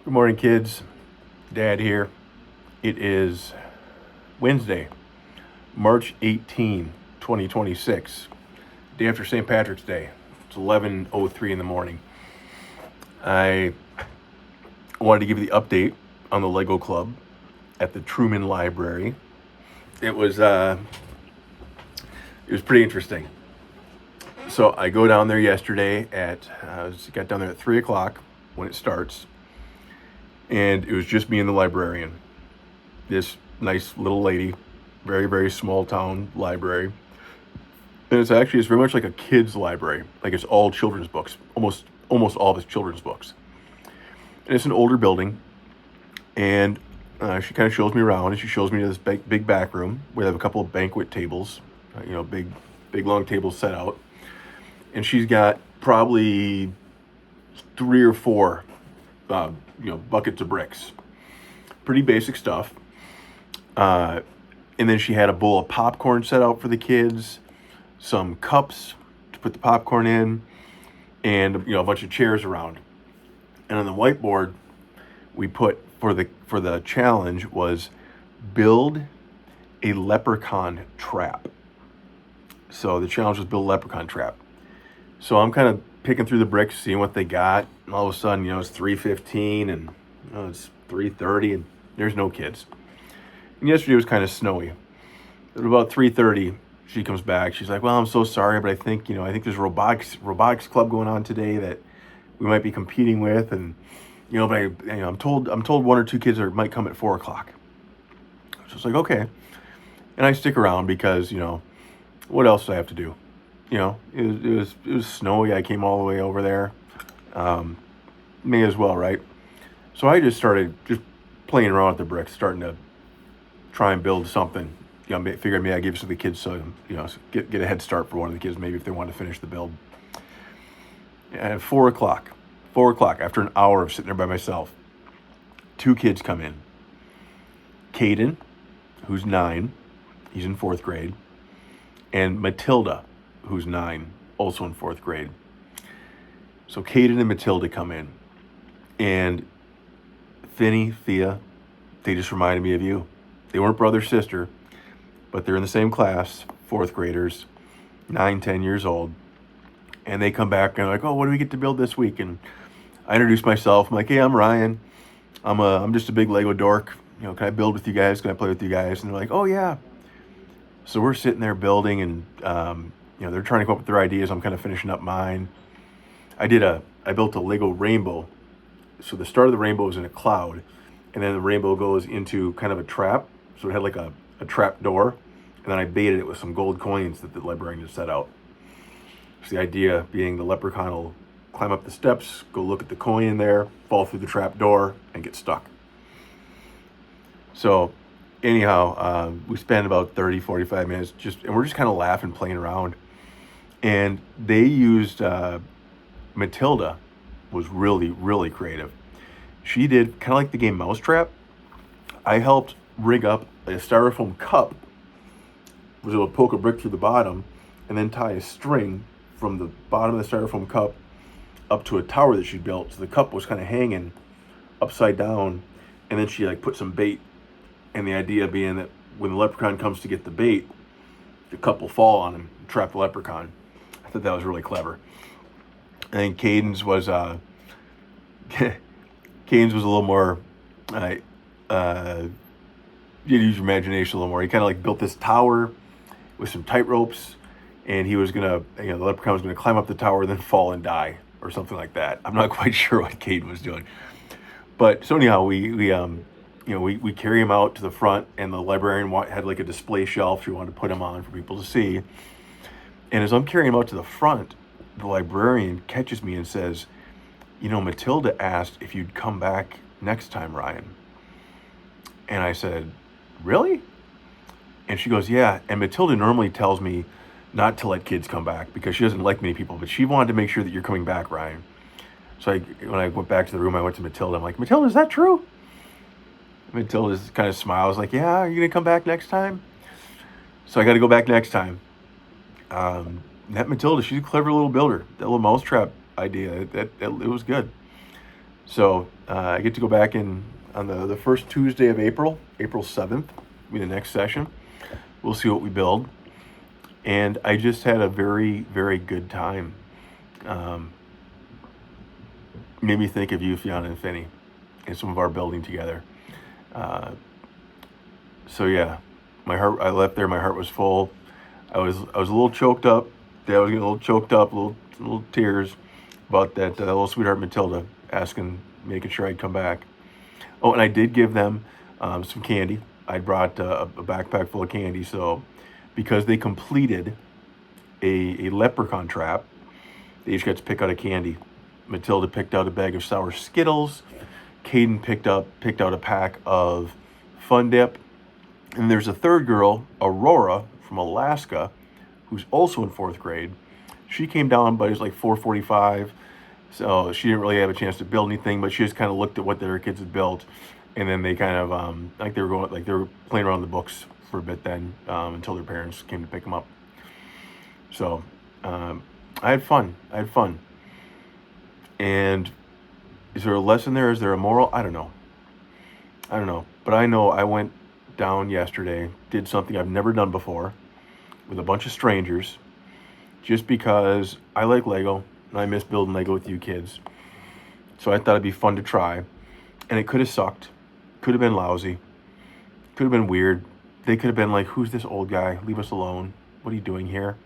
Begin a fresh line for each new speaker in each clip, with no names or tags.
Good morning, kids. Dad here. It is Wednesday, March 18, 2026, day after St. Patrick's Day. It's 11:03 in the morning. I wanted to give you the update on the Lego Club at the Truman Library. It was pretty interesting. So I go down there yesterday got down there at 3 o'clock when it starts, and it was just me and the librarian. This nice little lady, very, very small town library. And it's very much like a kid's library. Like it's all children's books, almost all of it's children's books. And it's an older building. And she kind of shows me around, and she shows me to this big back room where they have a couple of banquet tables, big long tables set out. And she's got probably 3 or 4, buckets of bricks. Pretty basic stuff. And then she had a bowl of popcorn set out for the kids, some cups to put the popcorn in, and a bunch of chairs around. And on the whiteboard, we put for the challenge was build a leprechaun trap. So the challenge was build a leprechaun trap. So I'm kind of picking through the bricks, seeing what they got, and all of a sudden, it's 3:15 and it's 3:30, and there's no kids. And yesterday was kind of snowy. At about 3:30, she comes back. She's like, "Well, I'm so sorry, but I think there's a robotics club going on today that we might be competing with, and but I'm told 1 or 2 kids might come at 4 o'clock." So it's like, okay, and I stick around because what else do I have to do? It was snowy. I came all the way over there. May as well, right? So I just started playing around with the bricks, starting to try and build something. Figured maybe I'd give it to the kids so get a head start for one of the kids, maybe if they want to finish the build. At 4 o'clock, after an hour of sitting there by myself, 2 kids come in. Caden, who's 9, he's in 4th grade, and Matilda, who's 9, also in 4th grade. So Caden and Matilda come in, and Thea, they just reminded me of you. They weren't brother-sister, but they're in the same class, 4th graders, 9, 10 years old. And they come back and they're like, "Oh, what do we get to build this week?" And I introduce myself. I'm like, "Hey, I'm Ryan. I'm just a big Lego dork. Can I build with you guys? Can I play with you guys?" And they're like, "Oh, yeah." So we're sitting there building, and they're trying to come up with their ideas. I'm kind of finishing up mine. I built a Lego rainbow. So the start of the rainbow is in a cloud, and then the rainbow goes into kind of a trap. So it had like a trap door, and then I baited it with some gold coins that the librarian had set out. So the idea being the leprechaun will climb up the steps, go look at the coin in there, fall through the trap door, and get stuck. So anyhow, we spent about 30, 45 minutes and we're just kind of laughing, playing around. And they used, Matilda was really, really creative. She did kind of like the game Mousetrap. I helped rig up a styrofoam cup, was able to poke a brick through the bottom, and then tie a string from the bottom of the styrofoam cup up to a tower that she built. So the cup was kind of hanging upside down, and then she put some bait. And the idea being that when the leprechaun comes to get the bait, the cup will fall on him and trap the leprechaun. I thought that was really clever. I think Caden's was Caden's was a little more. You use your imagination a little more. He kind of built this tower with some tight ropes, and he was gonna, the leprechaun was gonna climb up the tower and then fall and die or something like that. I'm not quite sure what Caden was doing, but so anyhow, we carry him out to the front, and the librarian had a display shelf she wanted to put him on for people to see. And as I'm carrying him out to the front, the librarian catches me and says, "Matilda asked if you'd come back next time, Ryan." And I said, "Really?" And she goes, "Yeah." And Matilda normally tells me not to let kids come back because she doesn't like many people, but she wanted to make sure that you're coming back, Ryan. So when I went back to the room, I went to Matilda. I'm like, "Matilda, is that true?" Matilda kind of smiles like, "Yeah, are you going to come back next time?" So I got to go back next time. That Matilda, she's a clever little builder. That little mousetrap idea, it was good. So I get to go back in on the first Tuesday of April, April 7th, will be the next session. We'll see what we build. And I just had a very, very good time. Um, Made me think of you, Fiona and Finney, and some of our building together. Uh, so yeah, my heart. I left there. My heart was full. I was a little choked up. Dad was getting a little choked up, little tears about that little sweetheart Matilda asking, making sure I'd come back. Oh, and I did give them some candy. I brought a backpack full of candy. So because they completed a leprechaun trap, they each got to pick out a candy. Matilda picked out a bag of sour Skittles. Caden picked out a pack of Fun Dip. And there's a third girl, Aurora from Alaska, who's also in fourth grade. She came down, but it was like 4:45, so she didn't really have a chance to build anything. But she just kind of looked at what their kids had built, and then they kind of like they were playing around the books for a bit then until their parents came to pick them up. So I had fun. And is there a lesson there? Is there a moral? I don't know. But I know I went down yesterday, did something I've never done before with a bunch of strangers, just because I like Lego and I miss building Lego with you kids. So I thought it'd be fun to try. And it could have sucked, could have been lousy, could have been weird. They could have been like, who's this old guy? Leave us alone. What are you doing here?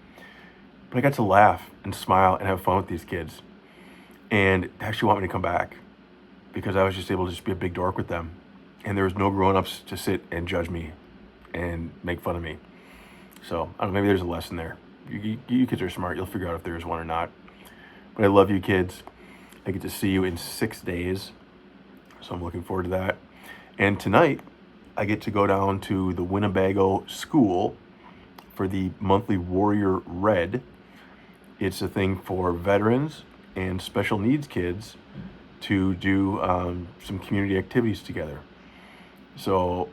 But I got to laugh and smile and have fun with these kids. And they actually want me to come back because I was just able to just be a big dork with them. And there was no grown-ups to sit and judge me and make fun of me. So, I don't know, maybe there's a lesson there. You kids are smart. You'll figure out if there's one or not. But I love you kids. I get to see you in 6 days. So I'm looking forward to that. And tonight, I get to go down to the Winnebago school for the monthly Warrior Red. It's a thing for veterans and special needs kids to do some community activities together. So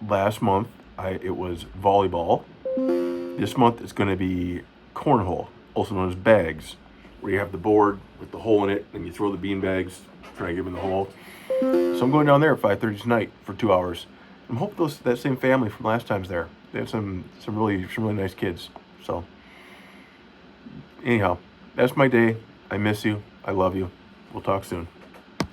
last month, it was volleyball. This month, it's going to be cornhole, also known as bags, where you have the board with the hole in it, and you throw the bean bags, try to give them the hole. So I'm going down there at 5:30 tonight for 2 hours. I'm hoping that same family from last time's there. They had some really nice kids. So anyhow, that's my day. I miss you. I love you. We'll talk soon.